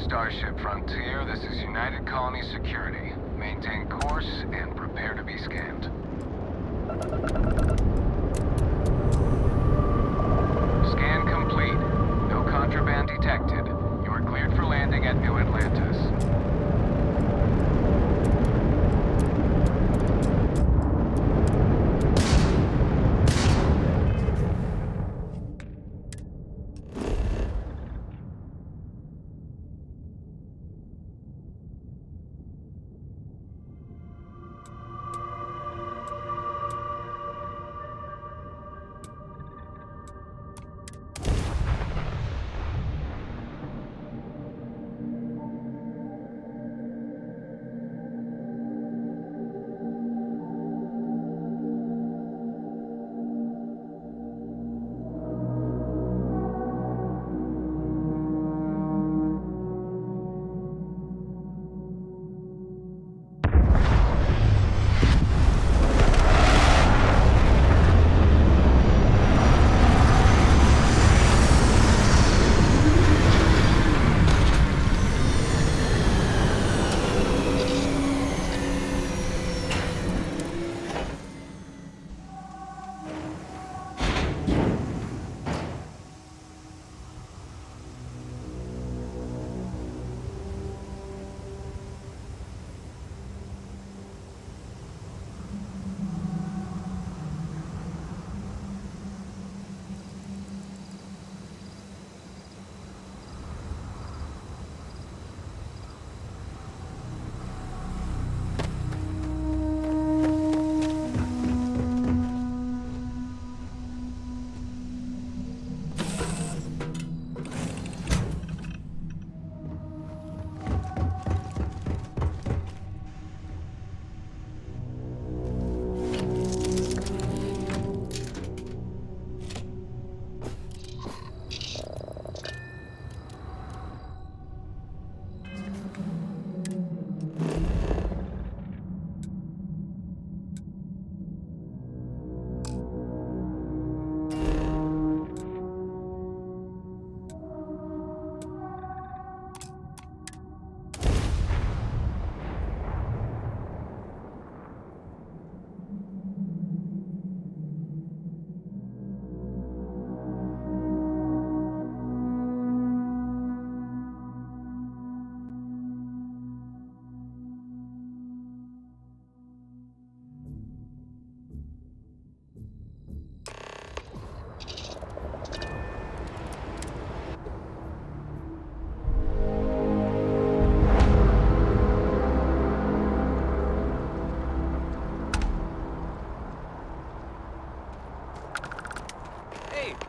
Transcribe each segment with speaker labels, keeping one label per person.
Speaker 1: Starship Frontier, this is United Colony Security. Maintain course and prepare to be scanned. Scan complete. No contraband detected. You are cleared for landing at New Atlantis.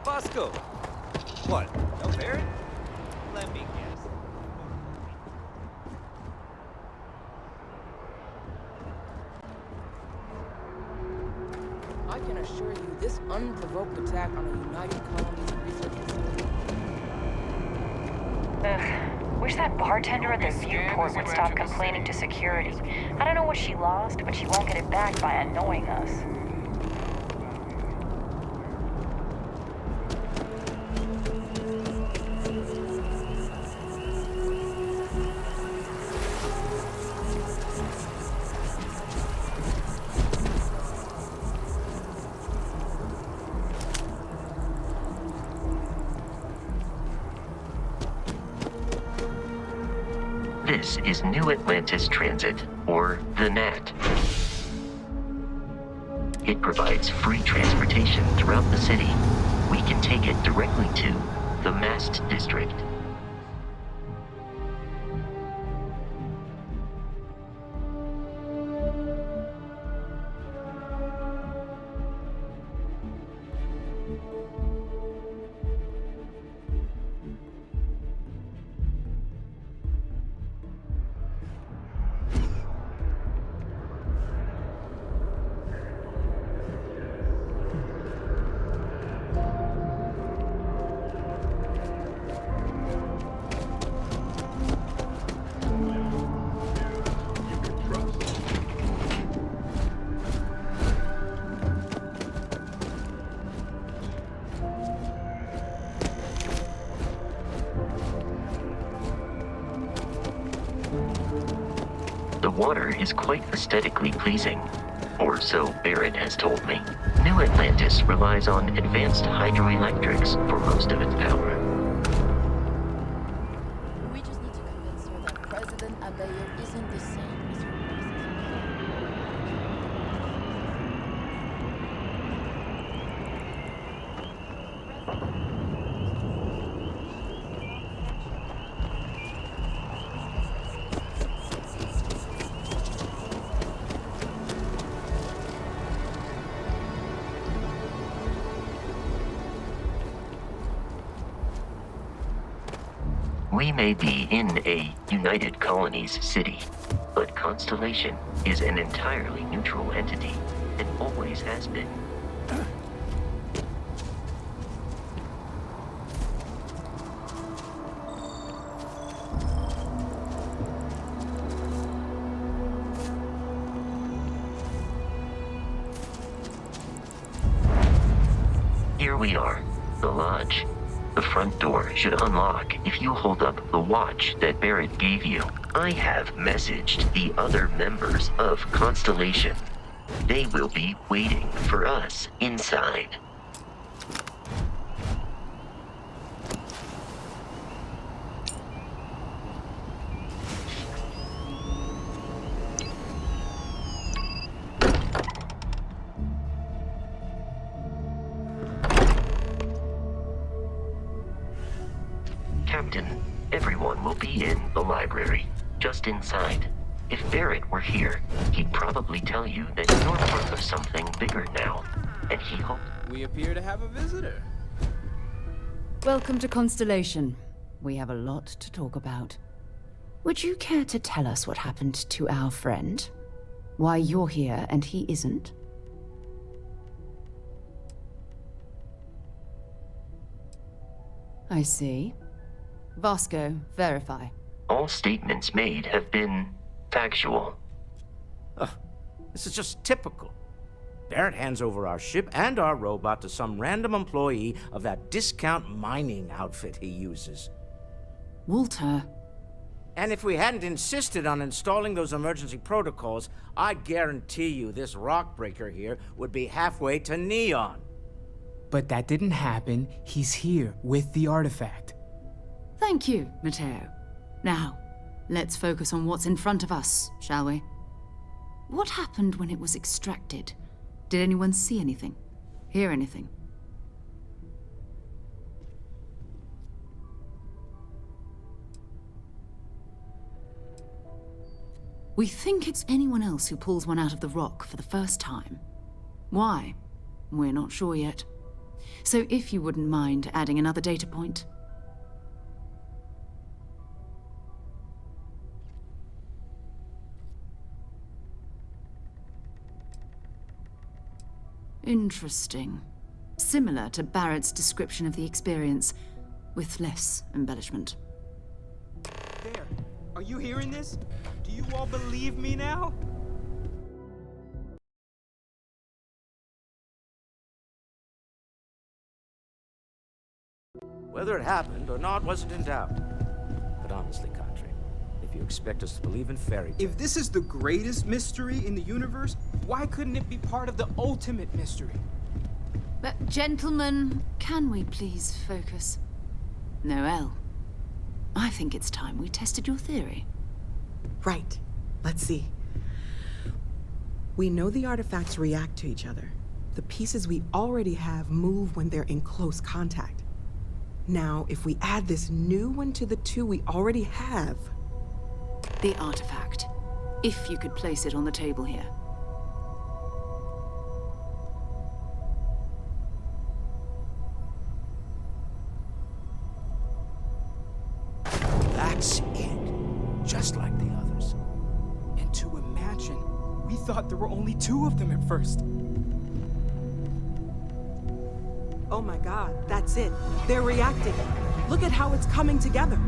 Speaker 2: Bosco! What? No parrot? Let me guess.
Speaker 3: I can assure you this unprovoked attack on a United Colony's research facility.
Speaker 4: Ugh. Wish that bartender at the viewport would stop complaining to security. I don't know what she lost, but she won't get it back by annoying us.
Speaker 5: This is New Atlantis Transit, or the NAT. It provides free transportation throughout the city. We can take it directly to the Mast District. water is quite aesthetically pleasing. Or so Barrett has told me. New Atlantis relies on advanced hydroelectrics for most of its power.
Speaker 3: We just need to convince her that President Abeyo isn't the same as her
Speaker 5: We may be in a United Colonies city, but Constellation is an entirely neutral entity and always has been. Here we are, the lodge. The front door should unlock if you hold up the watch that Barrett gave you. I have messaged the other members of Constellation. They will be waiting for us inside. Captain, everyone will be in the library, just inside. If Barrett were here, he'd probably tell you that you're part of something bigger now, and he hoped...
Speaker 2: We appear to have a visitor.
Speaker 6: Welcome to Constellation. We have a lot to talk about. Would you care to tell us what happened to our friend? Why you're here and he isn't? I see. Vasco, verify.
Speaker 5: All statements made have been factual.
Speaker 7: This is just typical. Barrett hands over our ship and our robot to some random employee of that discount mining outfit he uses.
Speaker 6: Walter.
Speaker 7: And if we hadn't insisted on installing those emergency protocols, I guarantee you this rock breaker here would be halfway to Neon.
Speaker 8: But that didn't happen. He's here with the artifact.
Speaker 6: Thank you, Matteo. Now, let's focus on what's in front of us, shall we? What happened when it was extracted? Did anyone see anything? Hear anything? We think it's anyone else who pulls one out of the rock for the first time. Why? We're not sure yet. So if you wouldn't mind adding another data point. Interesting. Similar to Barrett's description of the experience, with less embellishment.
Speaker 2: There. Are you hearing this? Do you all believe me now?
Speaker 7: Whether it happened or not wasn't in doubt. But honestly, Country, if you expect us to believe in fairy tales...
Speaker 2: If this is the greatest mystery in the universe, why couldn't it be part of the ultimate mystery?
Speaker 6: But gentlemen, can we please focus? Noelle, I think it's time we tested your theory.
Speaker 9: Right. Let's see. We know the artifacts react to each other. The pieces we already have move when they're in close contact. Now, if we add this new one to the two we already have...
Speaker 6: The artifact. If you could place it on the table here.
Speaker 7: That's it. Just like the others.
Speaker 2: And to imagine, we thought there were only 2 of them at first.
Speaker 9: Oh my god, that's it. They're reacting. Look at how it's coming together.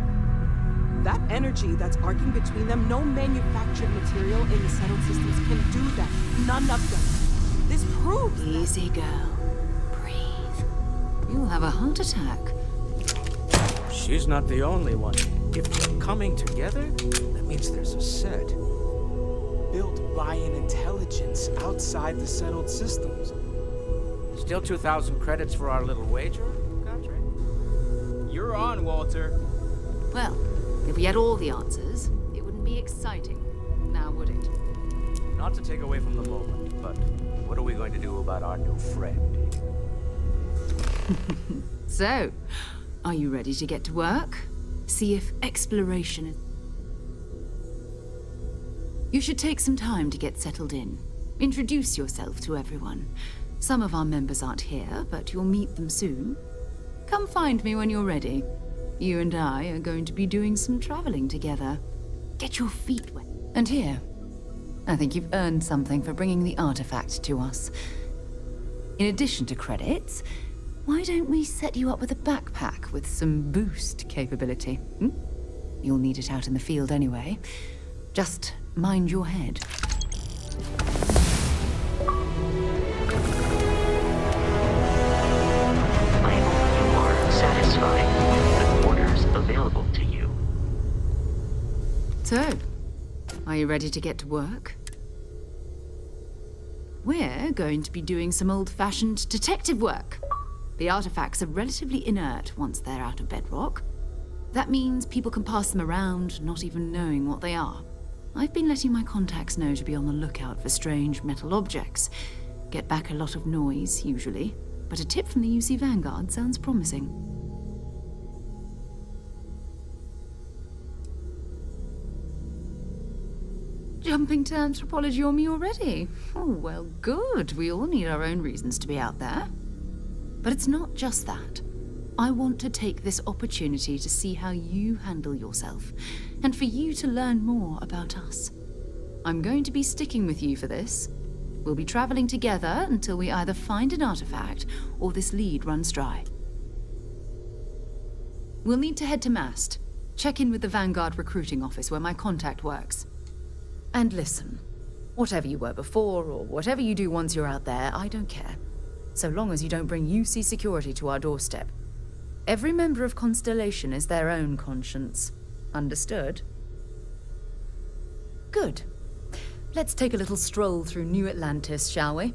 Speaker 9: That energy that's arcing between them, no manufactured material in the settled systems can do that. None of them. This proves that...
Speaker 6: Easy, girl. Breathe. You'll have a heart attack.
Speaker 7: She's not the only one. If they're coming together, that means there's a set.
Speaker 2: built by an intelligence outside the settled systems.
Speaker 7: Still 2,000 credits for our little wager, Country?
Speaker 2: You're on, Walter.
Speaker 6: Well, if we had all the answers, it wouldn't be exciting, now would it?
Speaker 7: Not to take away from the moment, but what are we going to do about our new friend?
Speaker 6: So, are you ready to get to work? See if exploration is... You should take some time to get settled in. Introduce yourself to everyone. Some of our members aren't here, but you'll meet them soon. Come find me when you're ready. You and I are going to be doing some traveling together. Get your feet wet. And here, I think you've earned something for bringing the artifact to us. In addition to credits, why don't we set you up with a backpack with some boost capability? Hmm? You'll need it out in the field anyway. Just mind your head.
Speaker 5: I hope you are satisfied with the orders available to you.
Speaker 6: So, are you ready to get to work? We're going to be doing some old-fashioned detective work. The artifacts are relatively inert once they're out of bedrock. That means people can pass them around, not even knowing what they are. I've been letting my contacts know to be on the lookout for strange metal objects. Get back a lot of noise, usually, but a tip from the UC Vanguard sounds promising. Jumping to anthropology on me already? Oh, well, good. We all need our own reasons to be out there. But it's not just that. I want to take this opportunity to see how you handle yourself, and for you to learn more about us. I'm going to be sticking with you for this. We'll be traveling together until we either find an artifact or this lead runs dry. We'll need to head to Mast. Check in with the Vanguard recruiting office where my contact works. And listen, whatever you were before or whatever you do once you're out there, I don't care. So long as you don't bring UC security to our doorstep. Every member of Constellation is their own conscience. Understood? Good. Let's take a little stroll through New Atlantis, shall we?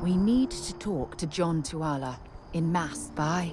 Speaker 6: We need to talk to John Tuala in Mast by...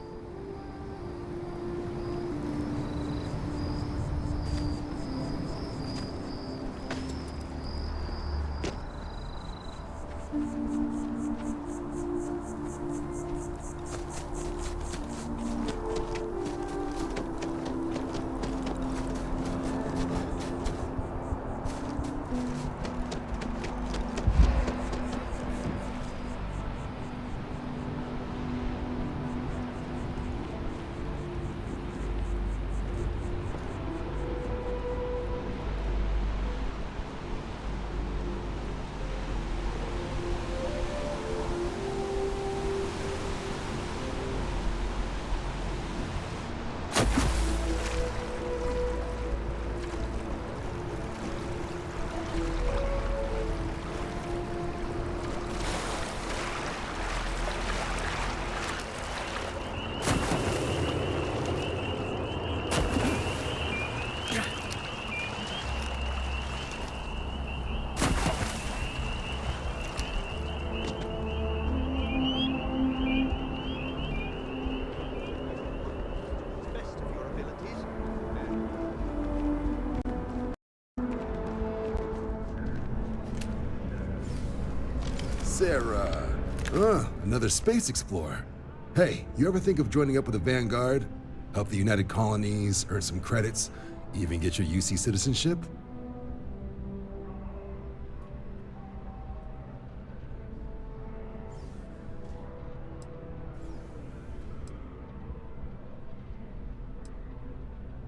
Speaker 10: Sarah. Another space explorer. Hey, you ever think of joining up with the Vanguard? Help the United Colonies, earn some credits, even get your UC citizenship?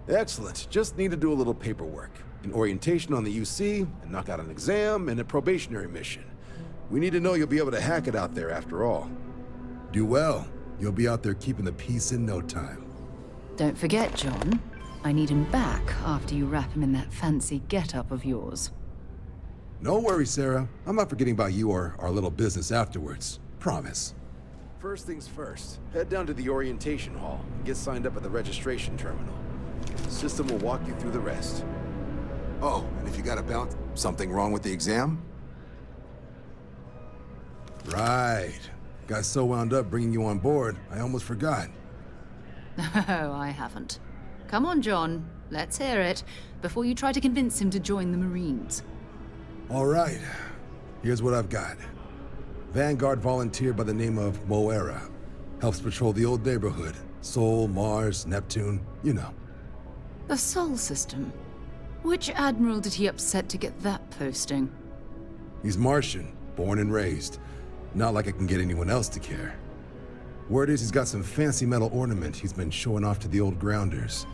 Speaker 10: Excellent. Just need to do a little paperwork. an orientation on the UC, and knock out an exam, and a probationary mission. We need to know you'll be able to hack it out there after all. Do well. You'll be out there keeping the peace in no time.
Speaker 6: Don't forget, John. I need him back after you wrap him in that fancy get-up of yours.
Speaker 10: No worries, Sarah. I'm not forgetting about you or our little business afterwards. Promise. First things first, head down to the orientation hall and get signed up at the registration terminal. The system will walk you through the rest. Oh, and if you got a bounce, something wrong with the exam? Right. Got so wound up bringing you on board, I almost forgot.
Speaker 6: Oh, I haven't. Come on, John. Let's hear it, before you try to convince him to join the Marines.
Speaker 10: All right. Here's what I've got. Vanguard volunteer by the name of Moira. Helps patrol the old neighborhood. Sol, Mars, Neptune, you know.
Speaker 6: The Sol system? Which admiral did he upset to get that posting?
Speaker 10: He's Martian, born and raised. Not like I can get anyone else to care. Word is he's got some fancy metal ornament he's been showing off to the old grounders.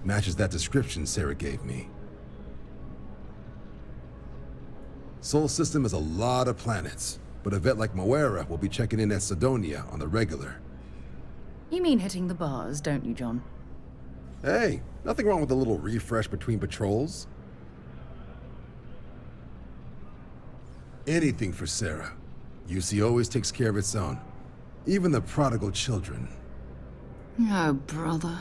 Speaker 10: Matches that description Sarah gave me. Sol system is a lot of planets, but a vet like Moira will be checking in at Sidonia on the regular.
Speaker 6: You mean hitting the bars, don't you, John?
Speaker 10: Hey, nothing wrong with a little refresh between patrols. Anything for Sarah. UC always takes care of its own. Even the prodigal children.
Speaker 6: Oh, brother.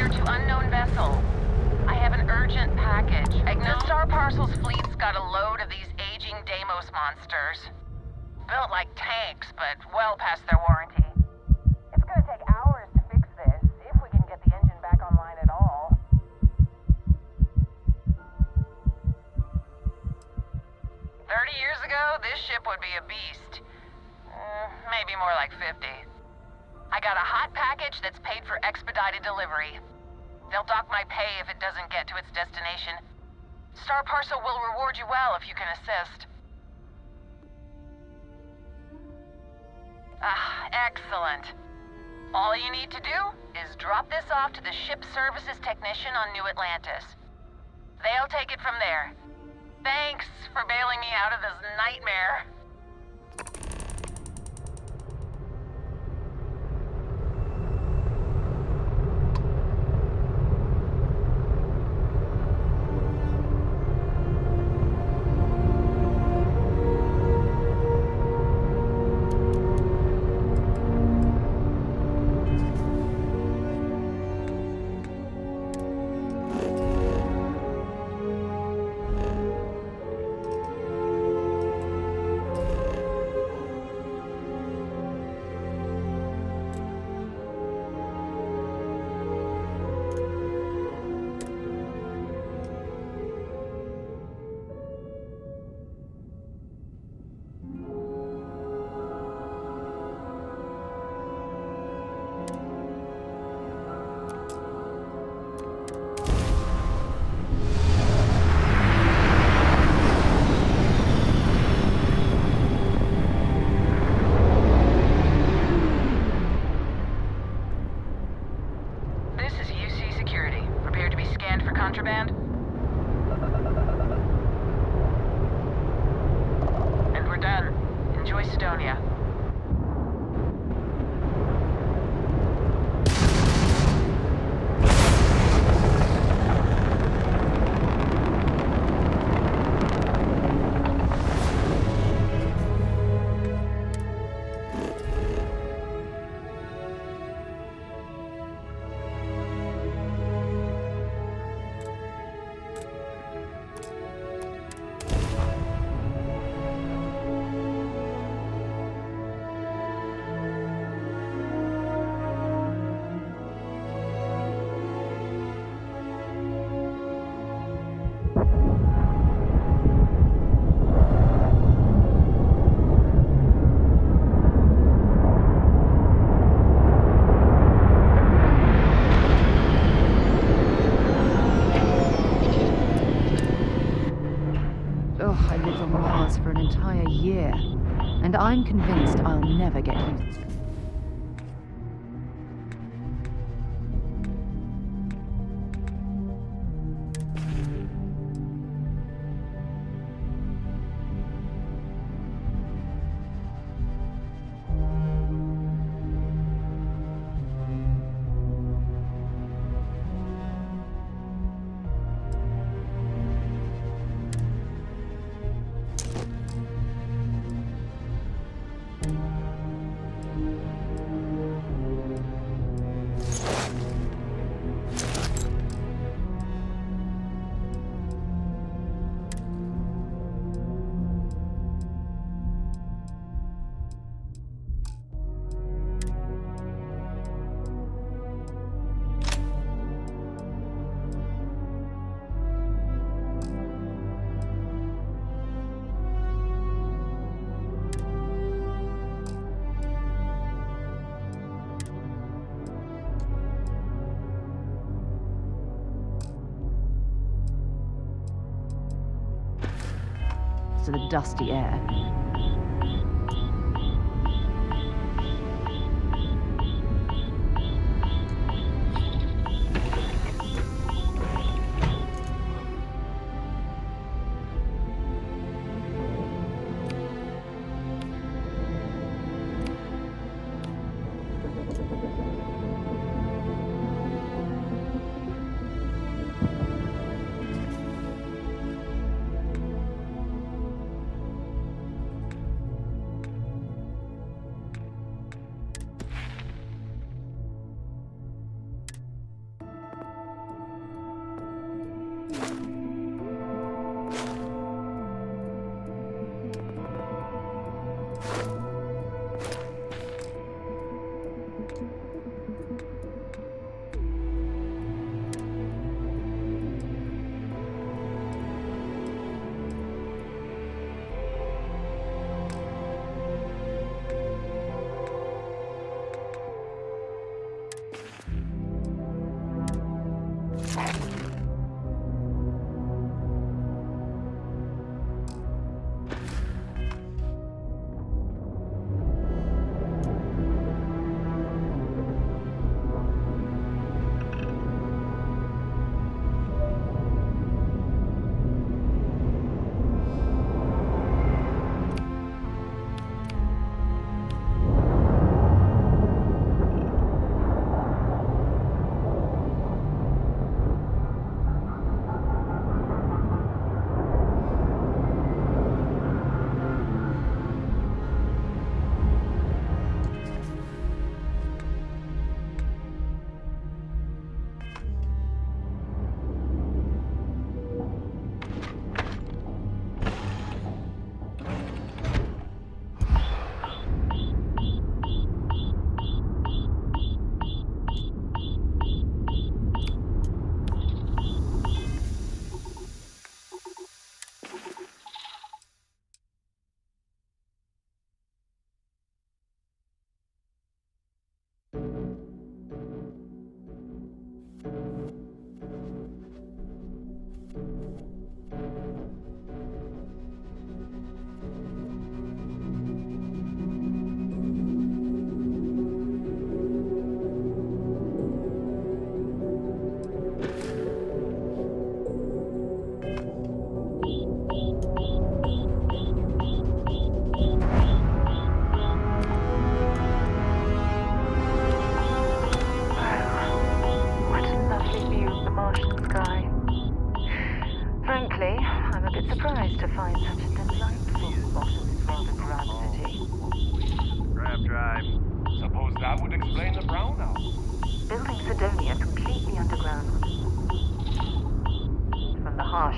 Speaker 11: Clear to unknown vessel. I have an urgent package. The Star Parcel's fleet's got a load of these aging Deimos monsters. Built like tanks, but well past their warranty. It's gonna take hours to fix this, if we can get the engine back online at all. 30 years ago, this ship would be a beast. Maybe more like 50. I got a hot package that's paid for expedited delivery. They'll dock my pay if it doesn't get to its destination. Star Parcel will reward you well if you can assist. Excellent. All you need to do is drop this off to the ship services technician on New Atlantis. They'll take it from there. Thanks for bailing me out of this nightmare. Contraband? And we're done. Enjoy Sidonia.
Speaker 6: I lived on Mars for an entire year, and I'm convinced I'll never get used. To the dusty air.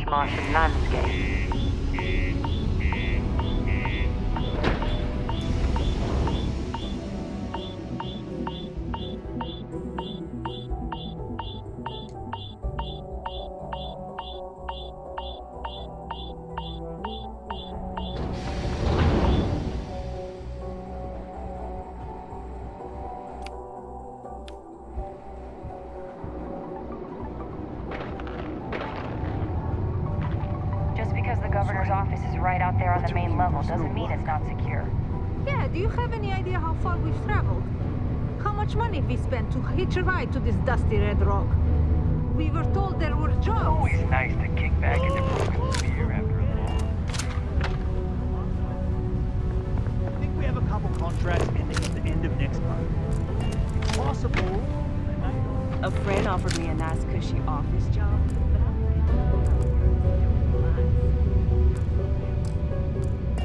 Speaker 4: Martian landscape. Doesn't mean it's not secure.
Speaker 12: Yeah, do you have any idea how far we've traveled? How much money we spent to hitch a ride to this dusty red rock? We were told there were jobs.
Speaker 13: Always nice to kick back in the broken sphere after a long. I think we have a couple contracts ending at the end of next month. It's possible.
Speaker 14: A friend offered me a nice cushy office job, but I'm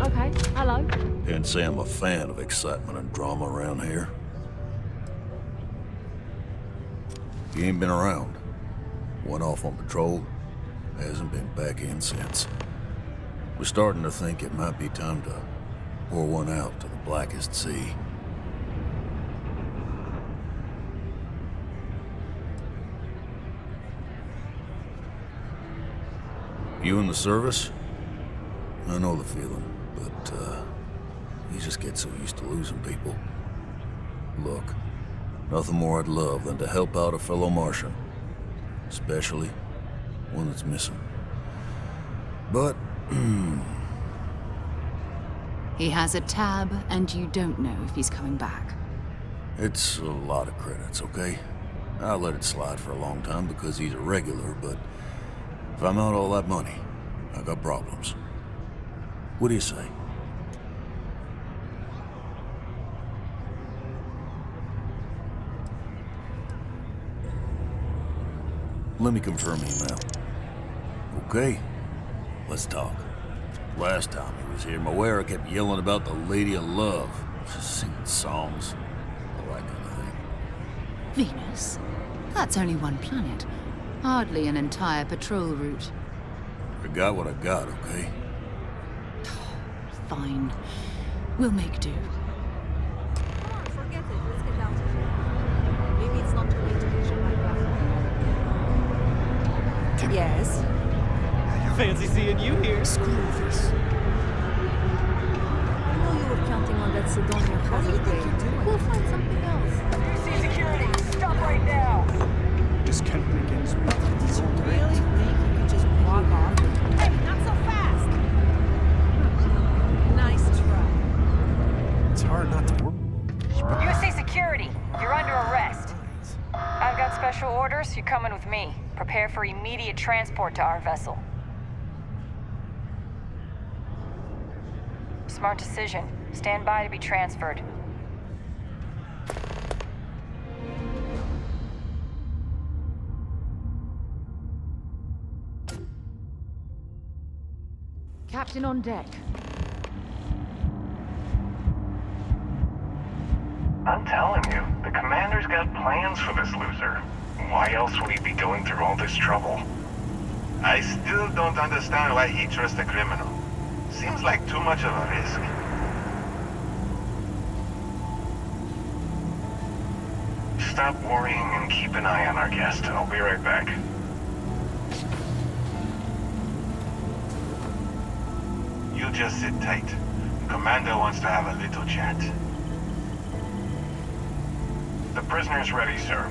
Speaker 14: okay, hello.
Speaker 15: Can't say I'm a fan of excitement and drama around here. He ain't been around. Went off on patrol. Hasn't been back in since. We're starting to think it might be time to pour one out to the blackest sea. You in the service? I know the feeling, but, you just get so used to losing people. Look, nothing more I'd love than to help out a fellow Martian. Especially one that's missing. But,
Speaker 6: He has a tab, and you don't know if he's coming back.
Speaker 15: it's a lot of credits, okay? I let it slide for a long time because he's a regular, but if I'm out all that money, I got problems. What do you say? Let me confirm email. Okay, let's talk. Last time he was here, Moira kept yelling about the Lady of Love, singing songs, all that kind of thing.
Speaker 6: Venus? That's only one planet. Hardly an entire patrol route.
Speaker 15: I got what I got, okay?
Speaker 6: Fine. We'll make do.
Speaker 12: Come on, forget it. Let's get out of here. Maybe it's not too late to get your life back.
Speaker 3: Yes.
Speaker 2: Fancy seeing you here.
Speaker 9: Screw this.
Speaker 12: I know you were counting on that Sidonia hazard day. We'll find something else.
Speaker 11: See security. Stop right now.
Speaker 2: This can't be against me.
Speaker 3: Did you really think you could just walk off? Hey, not so fast! Nice try.
Speaker 2: It's hard not to work.
Speaker 11: UC security. You're under arrest. I've got special orders. You're coming with me. Prepare for immediate transport to our vessel. Smart decision. Stand by to be transferred.
Speaker 12: Captain on deck.
Speaker 1: I'm telling you, the commander's got plans for this loser. Why else would he be going through all this trouble?
Speaker 16: I still don't understand why he trusts a criminal. Seems like too much of a risk.
Speaker 1: Stop worrying and keep an eye on our guest. I'll be right back.
Speaker 16: You just sit tight. Commander wants to have a little chat.
Speaker 1: The prisoner's ready, sir.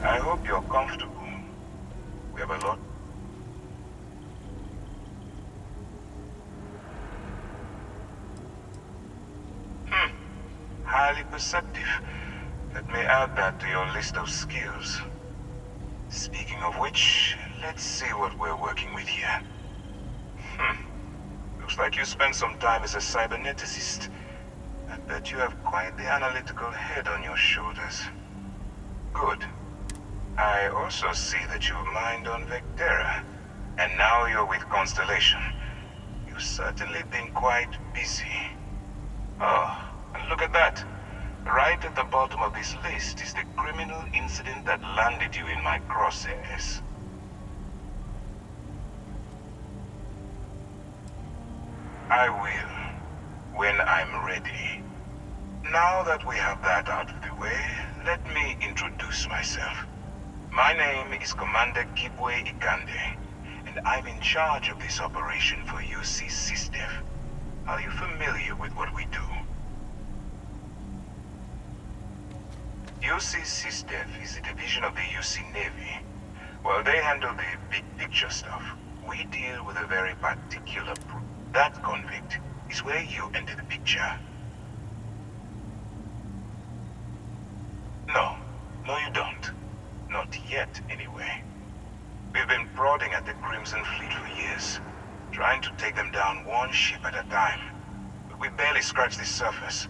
Speaker 16: I hope you're comfortable. We have a lot. Highly perceptive. Let me add that to your list of skills. Speaking of which, let's see what we're working with here. Looks like you spent some time as a cyberneticist. I bet you have quite the analytical head on your shoulders. Good. I also see that you've mined on Vectera, and now you're with Constellation. You've certainly been quite busy. Oh, and look at that. Right at the bottom of this list is the criminal incident that landed you in my crosshairs. I will, when I'm ready. Now that we have that out of the way, let me introduce myself. My name is Commander Kibwe Ikande, and I'm in charge of this operation for UC SysDef. Are you familiar with what we do? UC SysDef is a division of the UC Navy. While they handle the big picture stuff, we deal with a very particular that convict is where you enter the picture. No, you don't. Not yet, anyway. We've been prodding at the Crimson Fleet for years, trying to take them down one ship at a time. But we barely scratched the surface.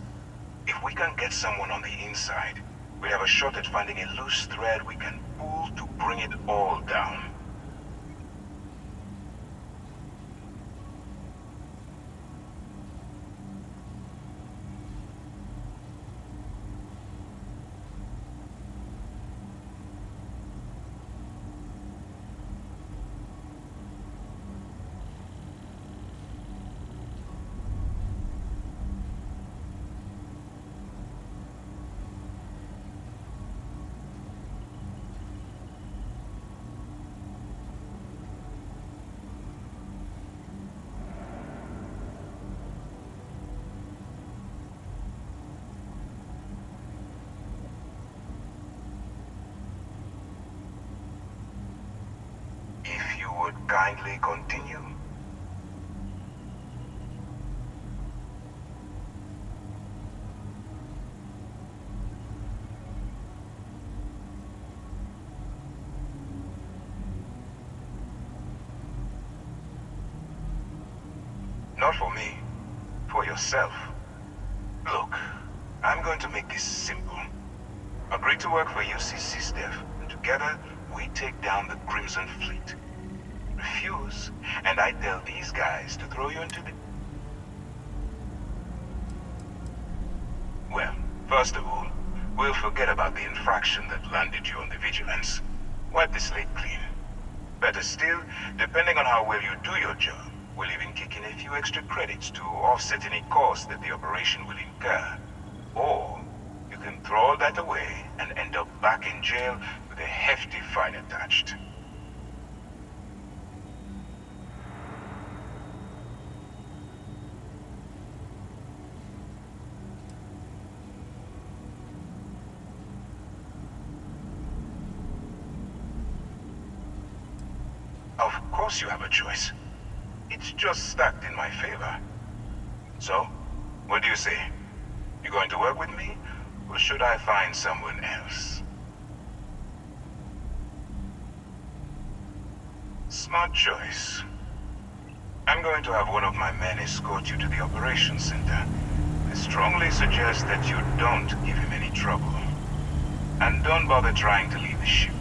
Speaker 16: If we can get someone on the inside, we have a shot at finding a loose thread we can pull to bring it all down. kindly continue? Not for me. For yourself. Look, I'm going to make this simple. Agree to work for UCC Steph, and together we take down the Crimson Fleet. Refuse, and I tell these guys to throw you into the... Well, first of all, we'll forget about the infraction that landed you on the Vigilance. Wipe the slate clean. Better still, depending on how well you do your job, we'll even kick in a few extra credits to offset any costs that the operation will incur. Or, you can throw all that away and end up back in jail with a hefty fine attached. Of course you have a choice. It's just stacked in my favor. So, what do you say? You going to work with me, or should I find someone else? Smart choice. I'm going to have one of my men escort you to the operations center. I strongly suggest that you don't give him any trouble. And don't bother trying to leave the ship.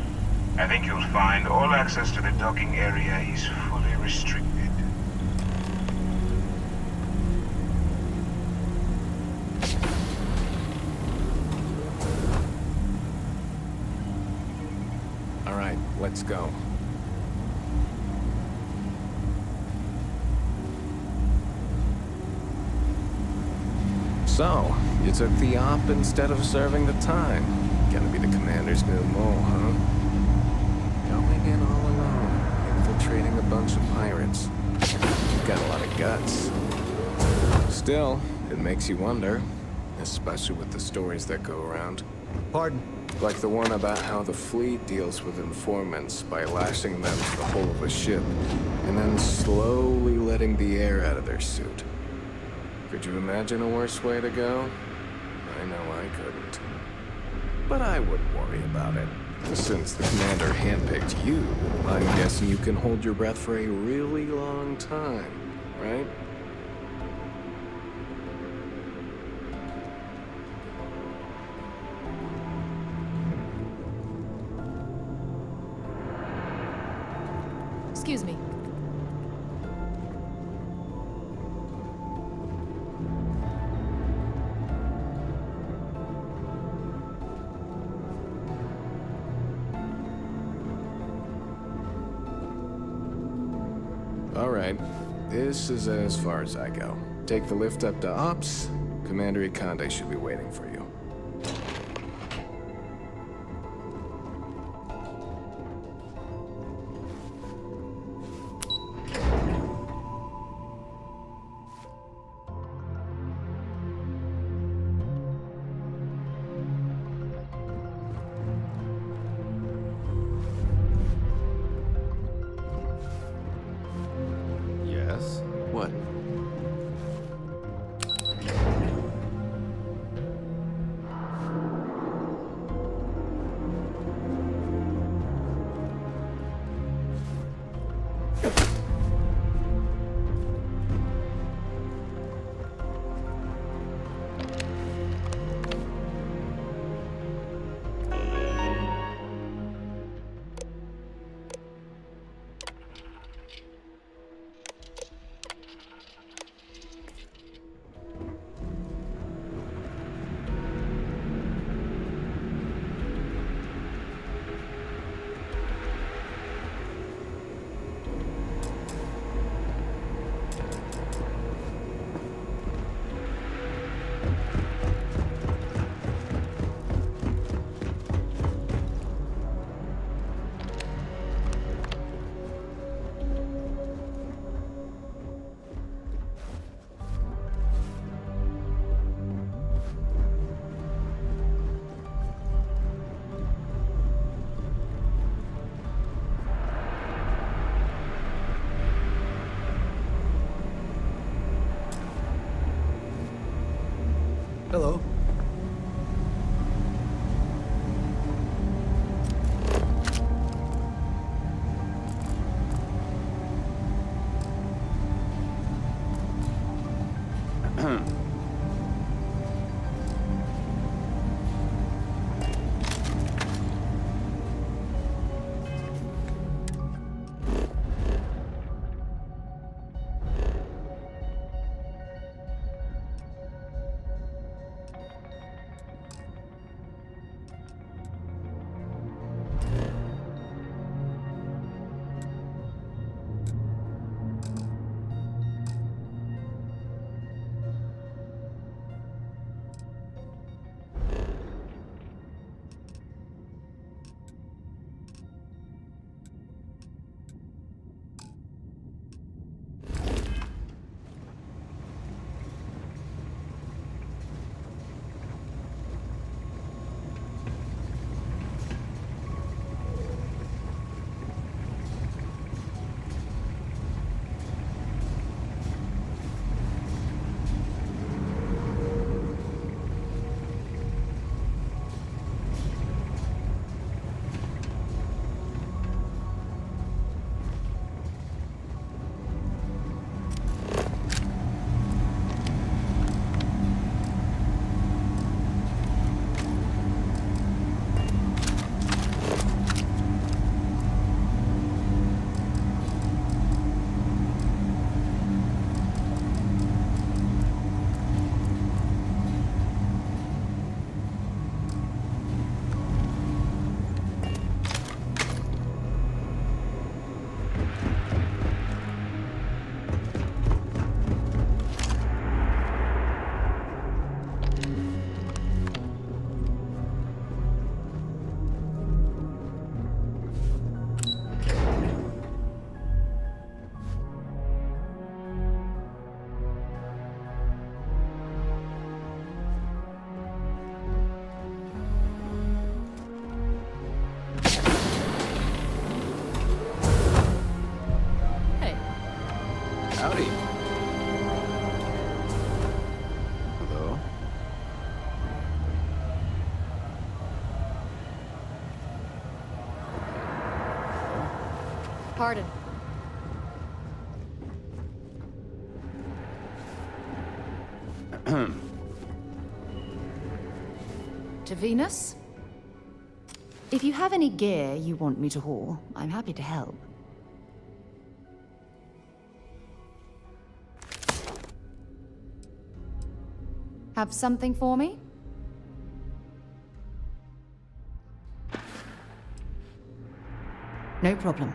Speaker 16: I think you'll find all access to the docking area is fully restricted.
Speaker 17: All right, let's go. So, you took the op instead of serving the time. Gonna be the commander's new mole, huh? Going in all alone, infiltrating a bunch of pirates. You've got a lot of guts. Still, it makes you wonder, especially with the stories that go around.
Speaker 8: Pardon?
Speaker 17: Like the one about how the fleet deals with informants by lashing them to the hull of a ship, and then slowly letting the air out of their suit. Could you imagine a worse way to go? I know I couldn't. But I wouldn't worry about it. Since the commander handpicked you, I'm guessing you can hold your breath for a really long time, right?
Speaker 18: Excuse me.
Speaker 17: All right, this is as far as I go. Take the lift up to Ops. Commander Ikonde should be waiting for you.
Speaker 6: Pardon. To Venus? If you have any gear you want me to haul, I'm happy to help. Have something for me? No problem.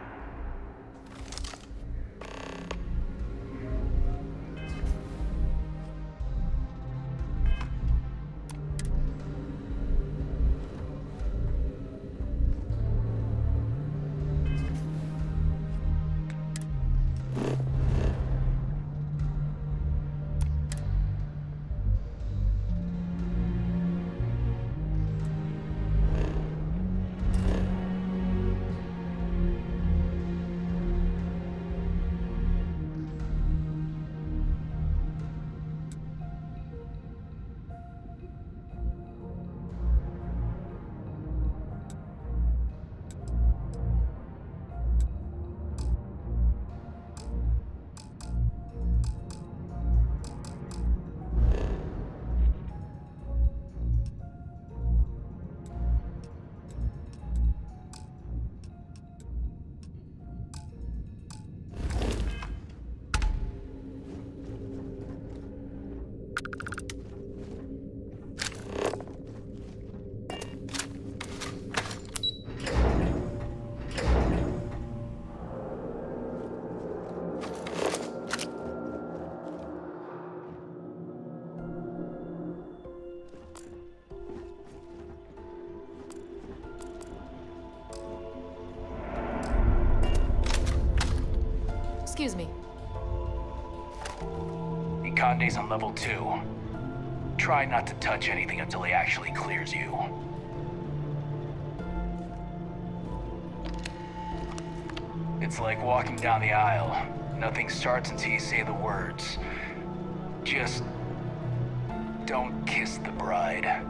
Speaker 18: Excuse me.
Speaker 19: Ikande's on level 2. Try not to touch anything until he actually clears you. It's like walking down the aisle. Nothing starts until you say the words. Just don't kiss the bride.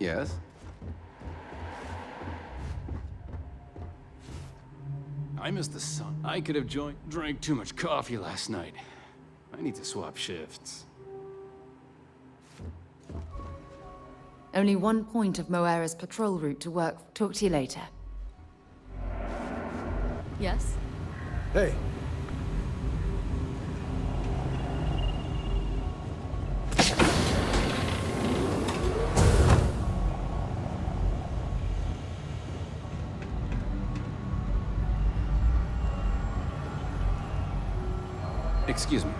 Speaker 18: Yes?
Speaker 20: I miss the sun. I could have drank too much coffee last night. I need to swap shifts.
Speaker 6: Only one point of Moira's patrol route to work. Talk to you later. Yes?
Speaker 10: Hey.
Speaker 20: Excuse me.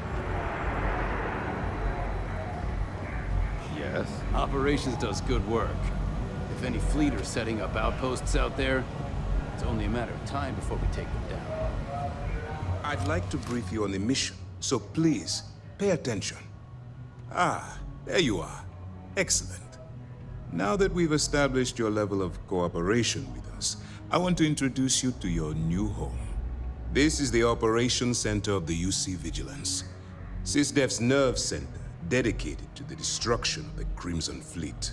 Speaker 18: Yes?
Speaker 20: Operations does good work. If any fleet are setting up outposts out there, it's only a matter of time before we take them down.
Speaker 21: I'd like to brief you on the mission, so please, pay attention. Ah, there you are. Excellent. Now that we've established your level of cooperation with us, I want to introduce you to your new home. This is the Operations Center of the UC Vigilance, SysDef's nerve center dedicated to the destruction of the Crimson Fleet.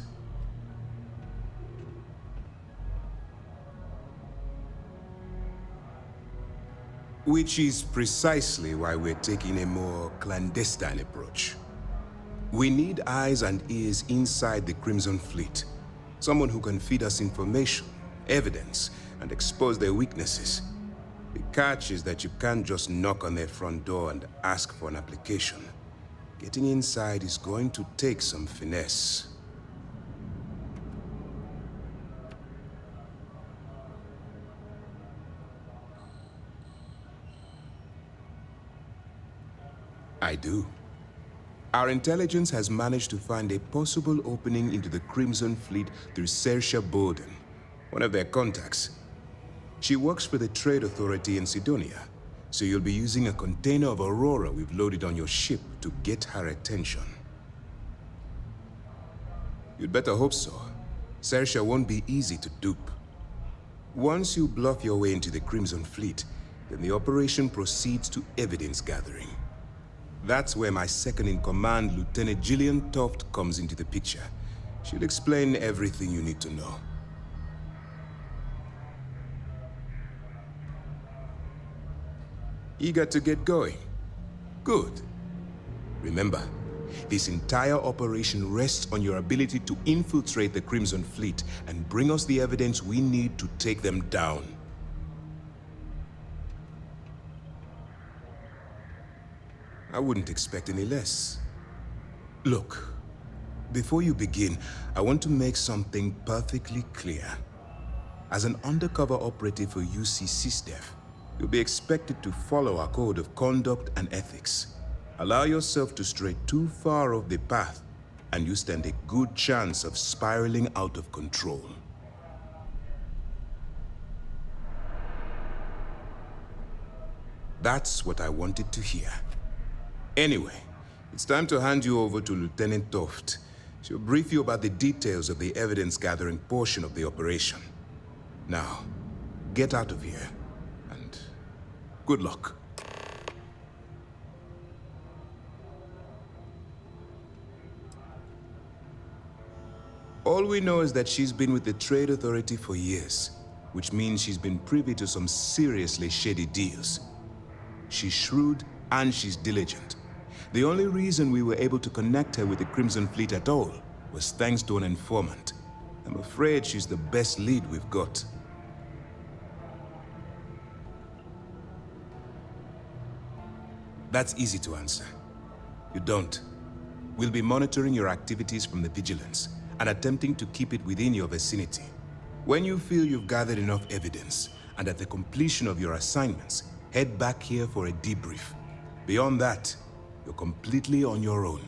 Speaker 21: Which is precisely why we're taking a more clandestine approach. We need eyes and ears inside the Crimson Fleet. Someone who can feed us information, evidence, and expose their weaknesses. The catch is that you can't just knock on their front door and ask for an application. Getting inside is going to take some finesse. I do. Our intelligence has managed to find a possible opening into the Crimson Fleet through Saoirse Bowden, one of their contacts. She works for the Trade Authority in Sidonia, so you'll be using a container of Aurora we've loaded on your ship to get her attention. You'd better hope so. Saoirse won't be easy to dupe. Once you bluff your way into the Crimson Fleet, then the operation proceeds to evidence gathering. That's where my second-in-command, Lieutenant Gillian Toft, comes into the picture. She'll explain everything you need to know. Eager to get going? Good. Remember, this entire operation rests on your ability to infiltrate the Crimson Fleet and bring us the evidence we need to take them down. I wouldn't expect any less. Look, before you begin, I want to make something perfectly clear. As an undercover operative for UC SysDef, you'll be expected to follow our code of conduct and ethics. Allow yourself to stray too far off the path, and you stand a good chance of spiraling out of control. That's what I wanted to hear. Anyway, it's time to hand you over to Lieutenant Toft. She'll brief you about the details of the evidence-gathering portion of the operation. Now, get out of here, and good luck. All we know is that she's been with the Trade Authority for years, which means she's been privy to some seriously shady deals. She's shrewd and she's diligent. The only reason we were able to connect her with the Crimson Fleet at all was thanks to an informant. I'm afraid she's the best lead we've got. That's easy to answer. You don't. We'll be monitoring your activities from the Vigilance and attempting to keep it within your vicinity. When you feel you've gathered enough evidence, and at the completion of your assignments, head back here for a debrief. Beyond that, you're completely on your own.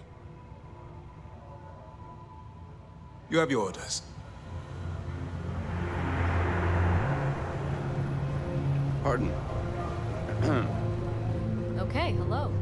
Speaker 21: You have your orders.
Speaker 18: Pardon?
Speaker 6: Okay, hello.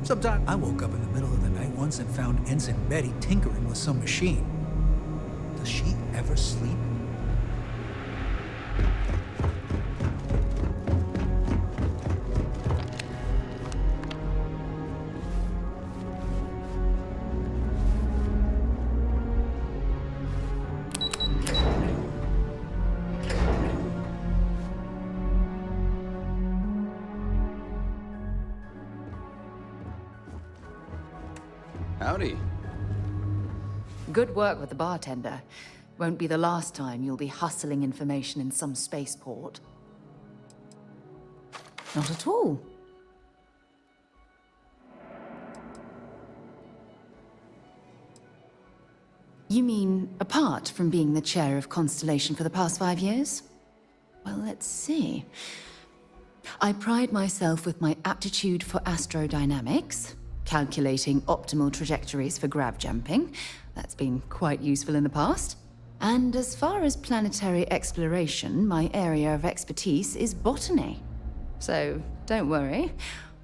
Speaker 18: Sometimes I woke up in the middle of the night once and found Ensign Betty tinkering with some machine. Does she ever sleep?
Speaker 20: Howdy.
Speaker 6: Good work with the bartender. Won't be the last time you'll be hustling information in some spaceport. Not at all. You mean apart from being the chair of Constellation for the past 5 years? Well, let's see. I pride myself with my aptitude for astrodynamics, calculating optimal trajectories for grav jumping. That's been quite useful in the past. And as far as planetary exploration, my area of expertise is botany. So don't worry,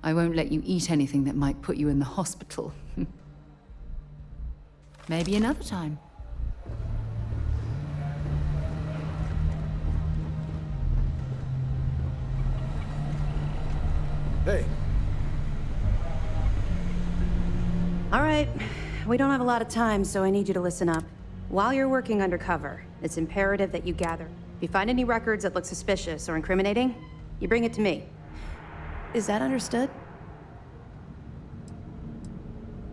Speaker 6: I won't let you eat anything that might put you in the hospital. Maybe another time.
Speaker 10: Hey.
Speaker 22: All right, we don't have a lot of time, so I need you to listen up. While you're working undercover, it's imperative that you gather. If you find any records that look suspicious or incriminating, you bring it to me. Is that understood?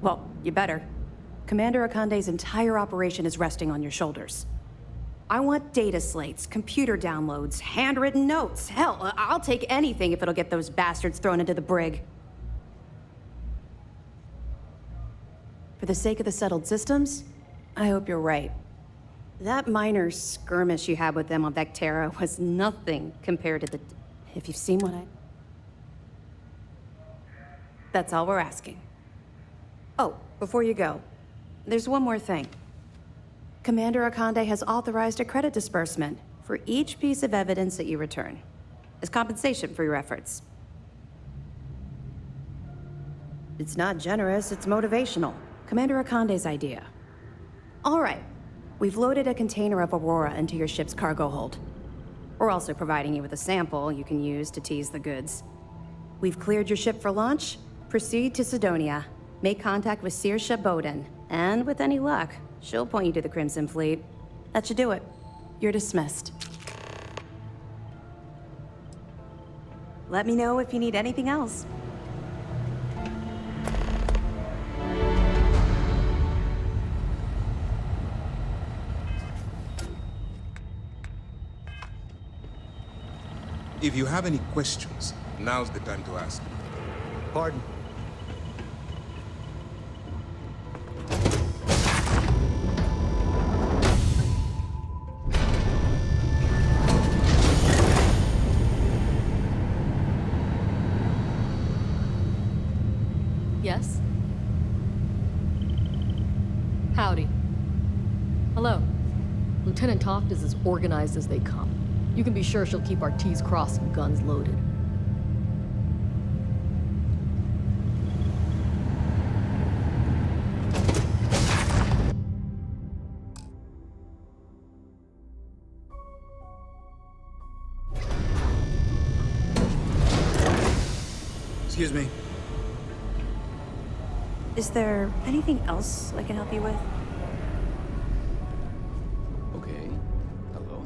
Speaker 22: Well, you better. Commander Akande's entire operation is resting on your shoulders. I want data slates, computer downloads, handwritten notes. Hell, I'll take anything if it'll get those bastards thrown into the brig. For the sake of the settled systems, I hope you're right. That minor skirmish you had with them on Vectera was nothing compared to the... If you've seen what I... That's all we're asking. Oh, before you go, there's one more thing. Commander Akande has authorized a credit disbursement for each piece of evidence that you return, as compensation for your efforts. It's not generous, it's motivational. Commander Akande's idea. All right, we've loaded a container of Aurora into your ship's cargo hold. We're also providing you with a sample you can use to tease the goods. We've cleared your ship for launch. Proceed to Sidonia. Make contact with Saoirse Bowden, and with any luck, she'll point you to the Crimson Fleet. That should do it. You're dismissed. Let me know if you need anything else.
Speaker 21: If you have any questions, now's the time to ask.
Speaker 18: Pardon?
Speaker 23: Yes? Howdy. Hello. Lieutenant Toft is as organized as they come. You can be sure she'll keep our T's crossed and guns loaded.
Speaker 18: Excuse me.
Speaker 22: Is there anything else I can help you with?
Speaker 20: Okay. Hello.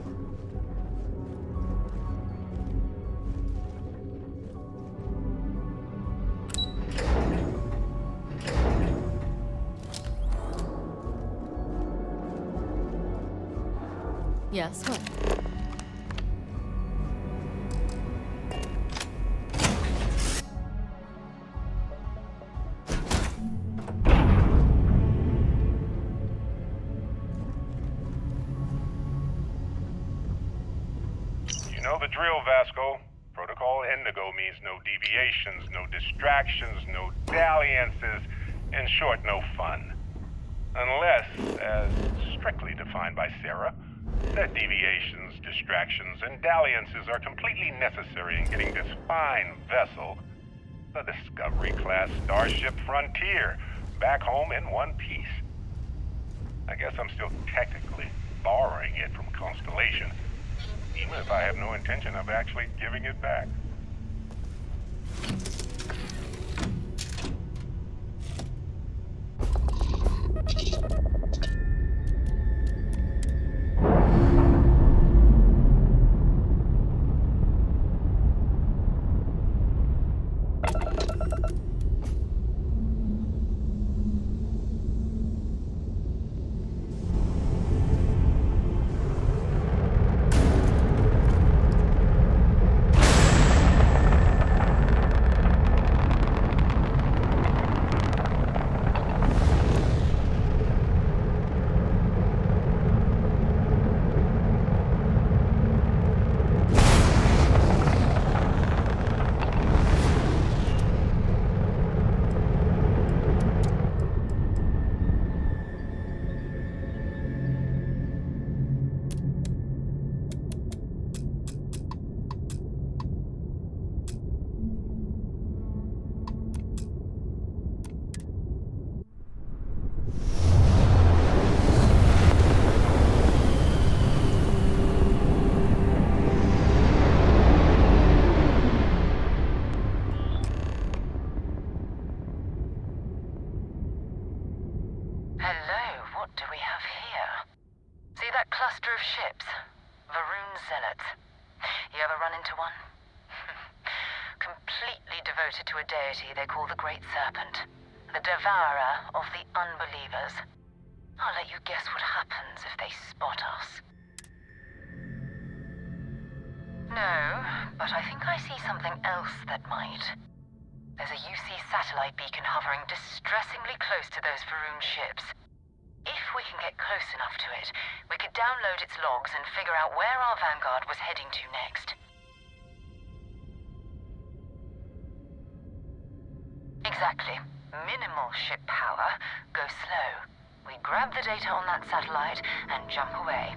Speaker 23: Yes, what?
Speaker 24: You know the drill, Vasco. Protocol Indigo means no deviations, no distractions, no dalliances, in short, no fun. Unless, as strictly defined by Sarah, that deviations, distractions, and dalliances are completely necessary in getting this fine vessel The Discovery-class starship Frontier, back home in one piece. I guess I'm still technically borrowing it from Constellation, even if I have no intention of actually giving it back.
Speaker 11: To a deity they call the Great Serpent, the devourer of the unbelievers. I'll let you guess what happens if they spot us. No, but I think I see something else that might. There's a UC satellite beacon hovering distressingly close to those Faroon ships. If we can get close enough to it, we could download its logs and figure out where our vanguard was heading to next. Exactly. Minimal ship power. Go slow. We grab the data on that satellite and jump away.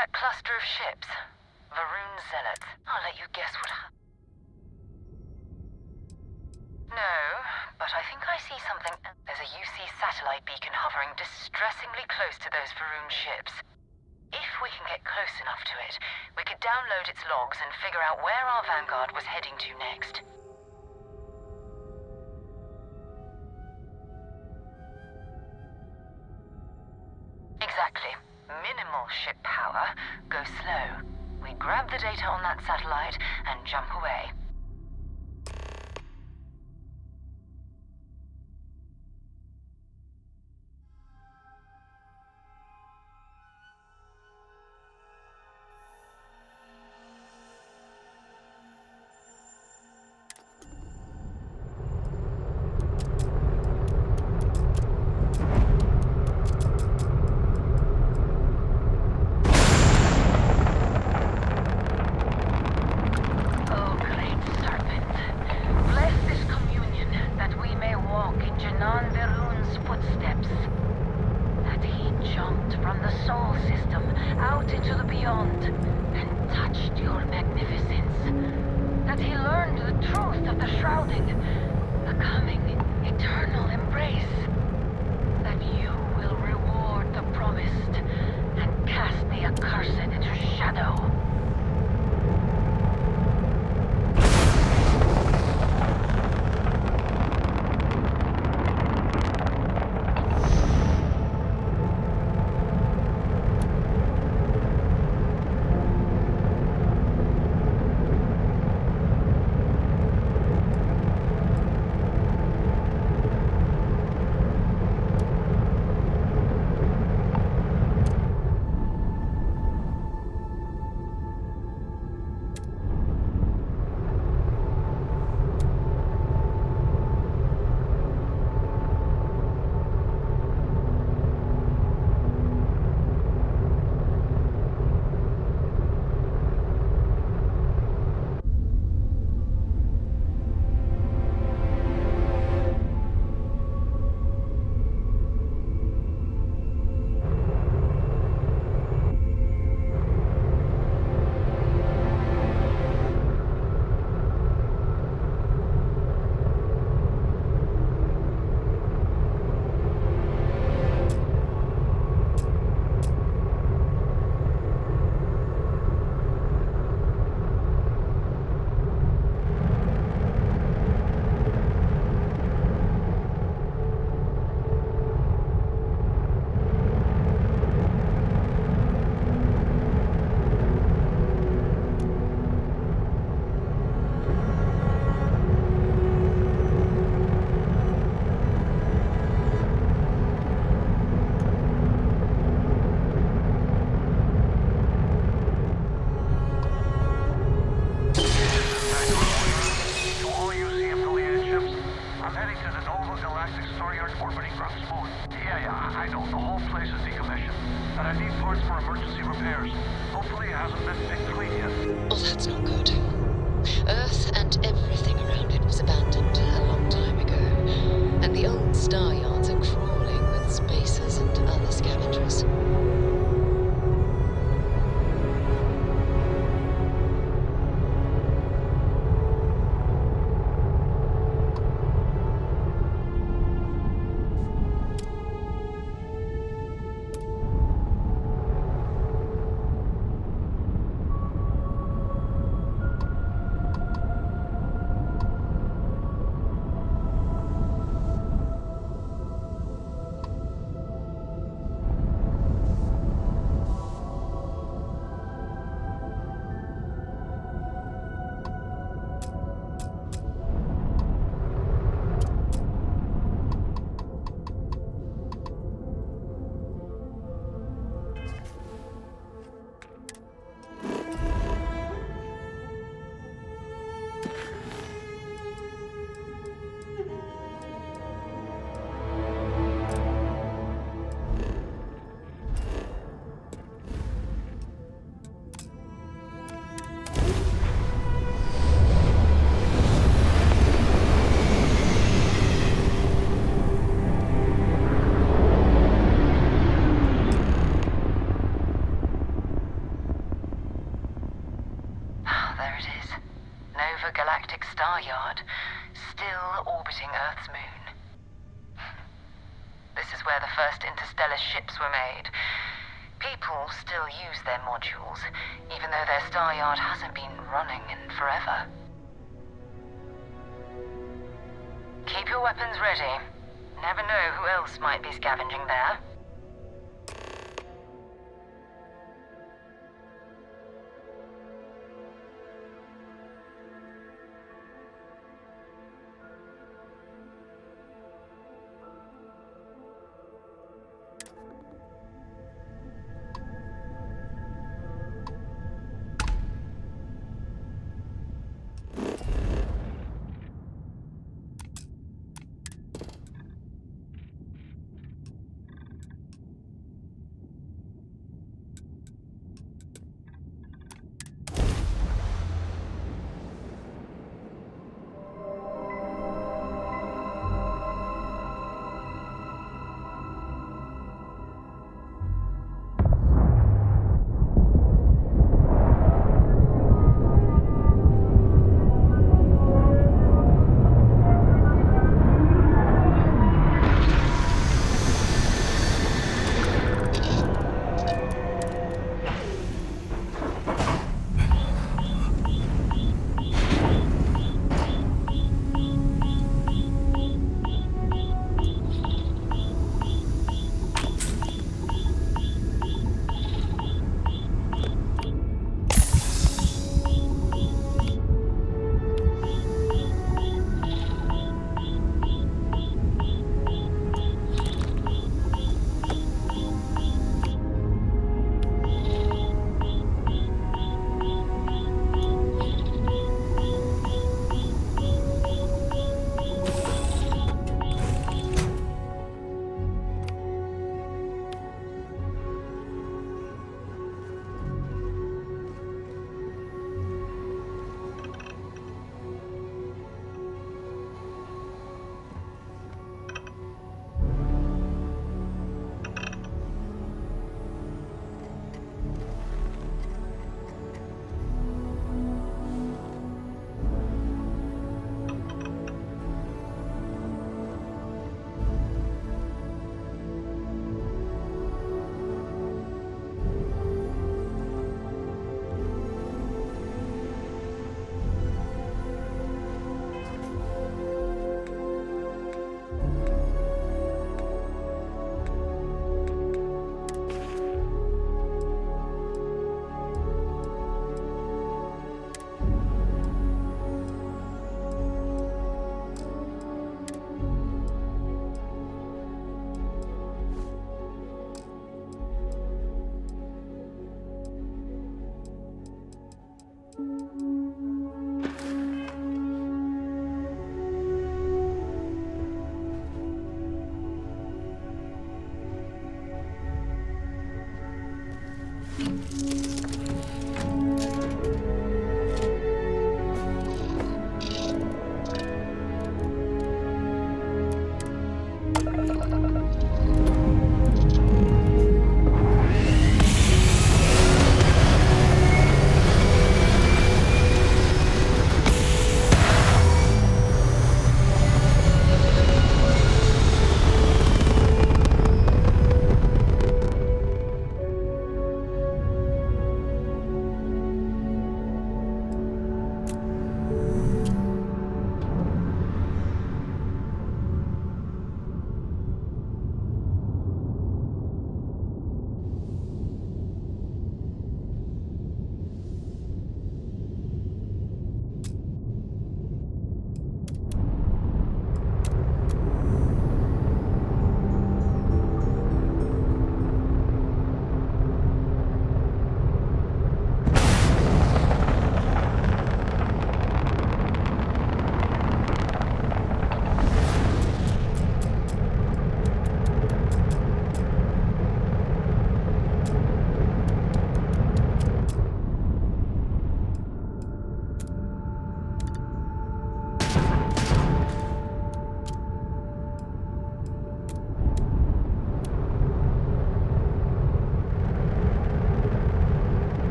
Speaker 11: that cluster of ships? Varun Zealots. I'll let you guess what happened. No, but I think I see something. There's a UC satellite beacon hovering distressingly close to those Varun ships. If we can get close enough to it, we could download its logs and figure out where our vanguard was heading to next. Exactly. Minimal ship power. Go slow. We grab the data on that satellite and jump away. supergalactic star yard, still orbiting Earth's moon. This is where the first interstellar ships were made. People still use their modules, even though their star yard hasn't been running in forever. Keep your weapons ready. Never know who else might be scavenging there.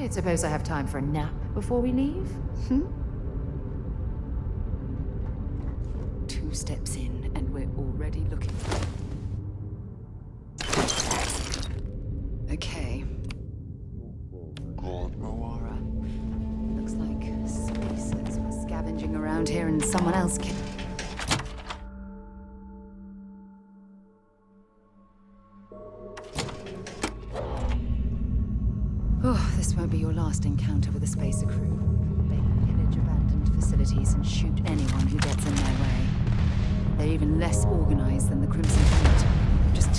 Speaker 6: don't suppose I have time for a nap before we leave? Hmm? 2 steps in, and we're already looking. Okay. Aurora. Looks like spacers were scavenging around here and someone else came. Oh, this won't be your last encounter with a spacer crew. They pillage abandoned facilities and shoot anyone who gets in their way. They're even less organized than the Crimson Fleet. Just